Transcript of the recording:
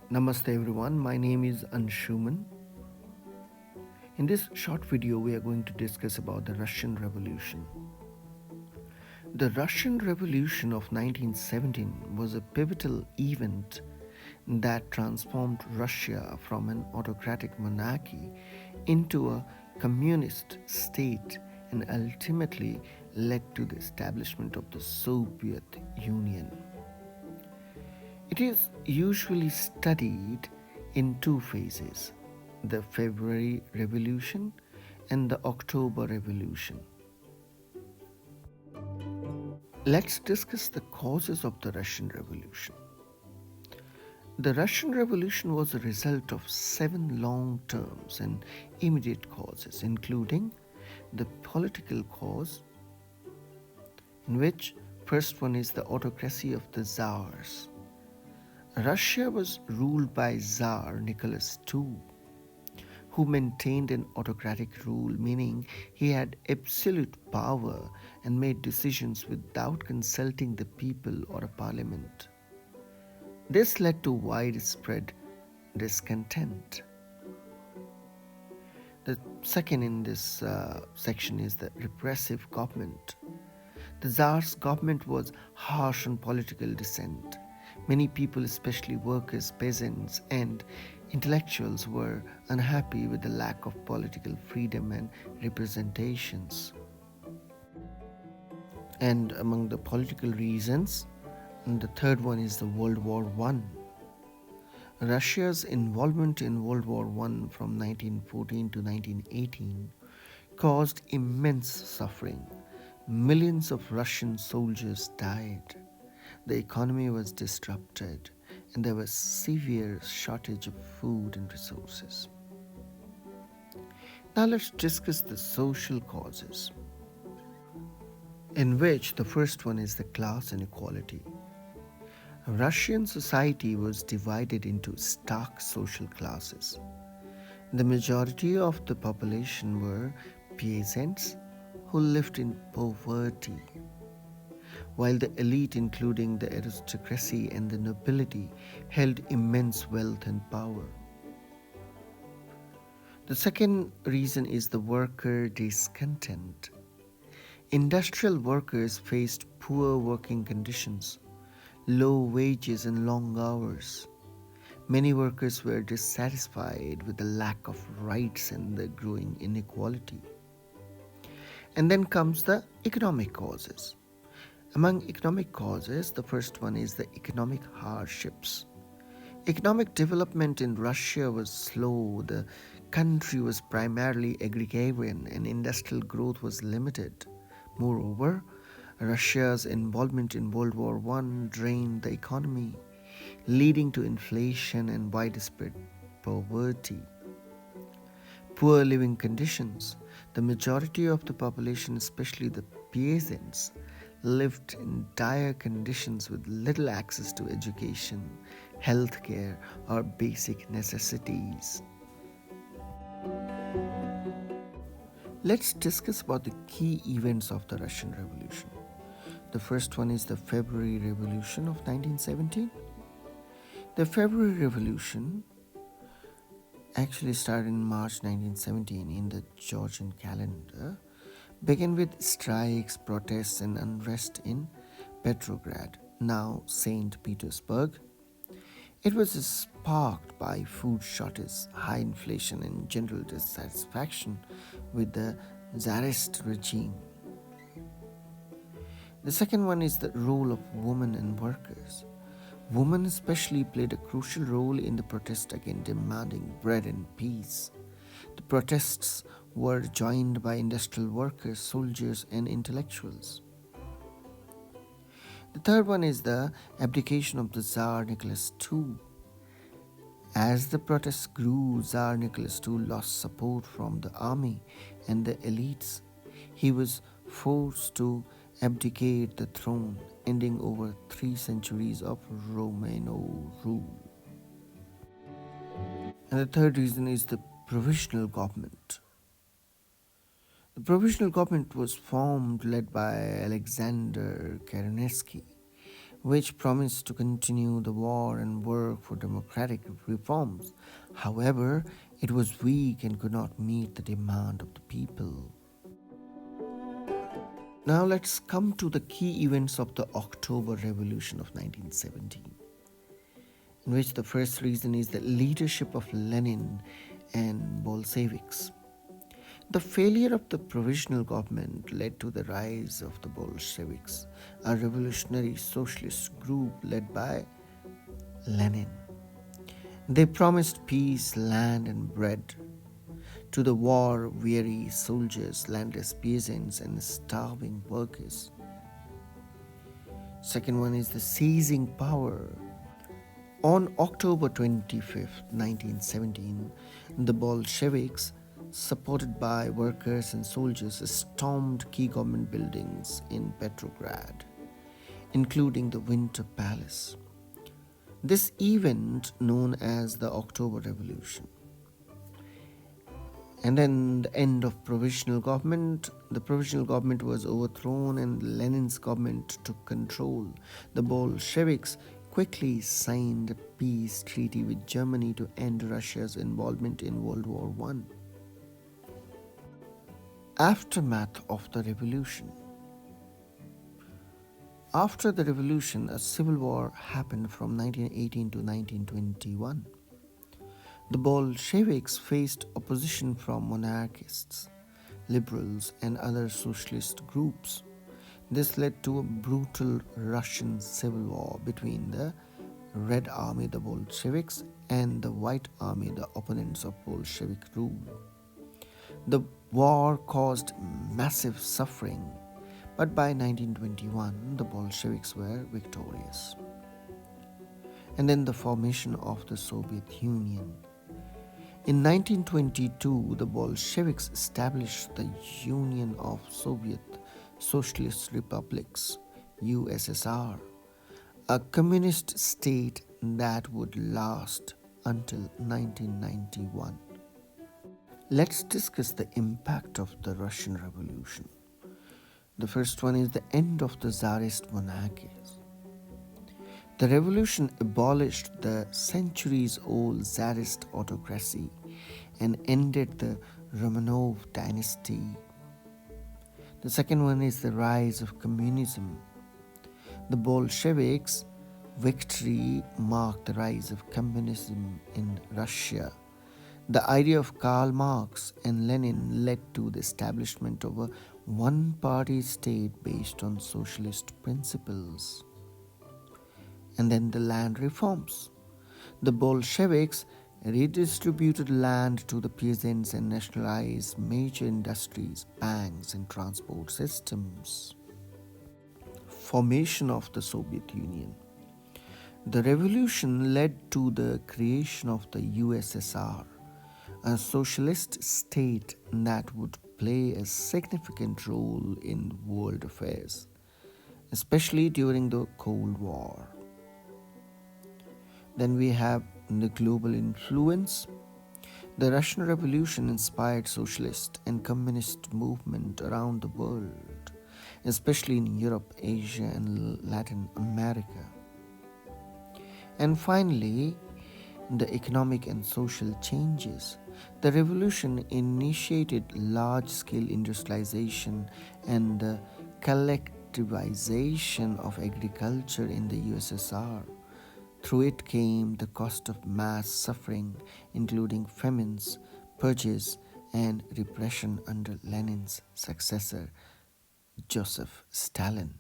Namaste everyone, my name is Anshuman. In this short video, we are going to discuss about the Russian Revolution. The Russian Revolution of 1917 was a pivotal event that transformed Russia from an autocratic monarchy into a communist state and ultimately led to the establishment of the Soviet Union. It is usually studied in two phases, the February Revolution and the October Revolution. Let's discuss the causes of the Russian Revolution. The Russian Revolution was a result of 7 long-term and immediate causes, including the political cause, in which first one is the autocracy of the Tsars. Russia was ruled by Tsar Nicholas II, who maintained an autocratic rule, meaning he had absolute power and made decisions without consulting the people or a parliament. This led to widespread discontent. The second in this section is the repressive government. The Tsar's government was harsh on political dissent. Many people, especially workers, peasants, and intellectuals, were unhappy with the lack of political freedom and representations. And among the political reasons, the third one is the World War I. Russia's involvement in World War I from 1914 to 1918 caused immense suffering. Millions of Russian soldiers died. The economy was disrupted and there was severe shortage of food and resources. Now let's discuss the social causes, in which the first one is the class inequality. Russian society was divided into stark social classes. The majority of the population were peasants who lived in poverty, while the elite, including the aristocracy and the nobility, held immense wealth and power. The second reason is the worker discontent. Industrial workers faced poor working conditions, low wages, and long hours. Many workers were dissatisfied with the lack of rights and the growing inequality. And then comes the economic causes. Among economic causes, the first one is the economic hardships. Economic development in Russia was slow, the country was primarily agrarian, and industrial growth was limited. Moreover, Russia's involvement in World War I drained the economy, leading to inflation and widespread poverty. Poor living conditions. The majority of the population, especially the peasants, lived in dire conditions with little access to education, healthcare, or basic necessities. Let's discuss about the key events of the Russian Revolution. The first one is the February Revolution of 1917. The February Revolution actually started in March 1917 in the Georgian calendar, began with strikes, protests, and unrest in Petrograd, now St. Petersburg. It was sparked by food shortage, high inflation, and general dissatisfaction with the Tsarist regime. The second one is the role of women and workers. Women especially played a crucial role in the protest against demanding bread and peace. The protests were joined by industrial workers, soldiers, and intellectuals. The third one is the abdication of the Tsar Nicholas II. As the protests grew, Tsar Nicholas II lost support from the army and the elites. He was forced to abdicate the throne, ending over 3 centuries of Romanov rule. And the third reason is the provisional government. The provisional government was formed, led by Alexander Kerensky, which promised to continue the war and work for democratic reforms. However, it was weak and could not meet the demand of the people. Now let's come to the key events of the October Revolution of 1917, in which the first reason is the leadership of Lenin and Bolsheviks. The failure of the provisional government led to the rise of the Bolsheviks, a revolutionary socialist group led by Lenin. They promised peace, land, and bread to the war weary soldiers, landless peasants, and starving workers. Second one is the seizing power. On October 25th, 1917, the Bolsheviks, supported by workers and soldiers, stormed key government buildings in Petrograd, including the Winter Palace. This event, known as the October Revolution, and then the end of provisional government. The provisional government was overthrown and Lenin's government took control. The Bolsheviks quickly signed a peace treaty with Germany to end Russia's involvement in World War I. Aftermath of the revolution. After the revolution, a civil war happened from 1918 to 1921. The Bolsheviks faced opposition from monarchists, liberals, and other socialist groups. This led to a brutal Russian civil war between the Red Army, the Bolsheviks, and the White Army, the opponents of Bolshevik rule. The war caused massive suffering, but by 1921, the Bolsheviks were victorious. And then the formation of the Soviet Union. In 1922, the Bolsheviks established the Union of Soviet Socialist Republics, USSR, a communist state that would last until 1991. Let's discuss the impact of the Russian Revolution. The first one is the end of the Tsarist monarchies. The revolution abolished the centuries-old Tsarist autocracy and ended the Romanov dynasty. The second one is the rise of communism. The Bolsheviks' victory marked the rise of communism in Russia. The idea of Karl Marx and Lenin led to the establishment of a one-party state based on socialist principles. And then the land reforms. The Bolsheviks redistributed land to the peasants and nationalized major industries, banks, and transport systems. Formation of the Soviet Union. The revolution led to the creation of the USSR, a socialist state that would play a significant role in world affairs, especially during the Cold War. Then we have the global influence. The Russian Revolution inspired socialist and communist movement around the world, especially in Europe, Asia, and Latin America. And finally, the economic and social changes. The revolution initiated large-scale industrialization and the collectivization of agriculture in the USSR. Through it came the cost of mass suffering, including famines, purges, and repression under Lenin's successor, Joseph Stalin.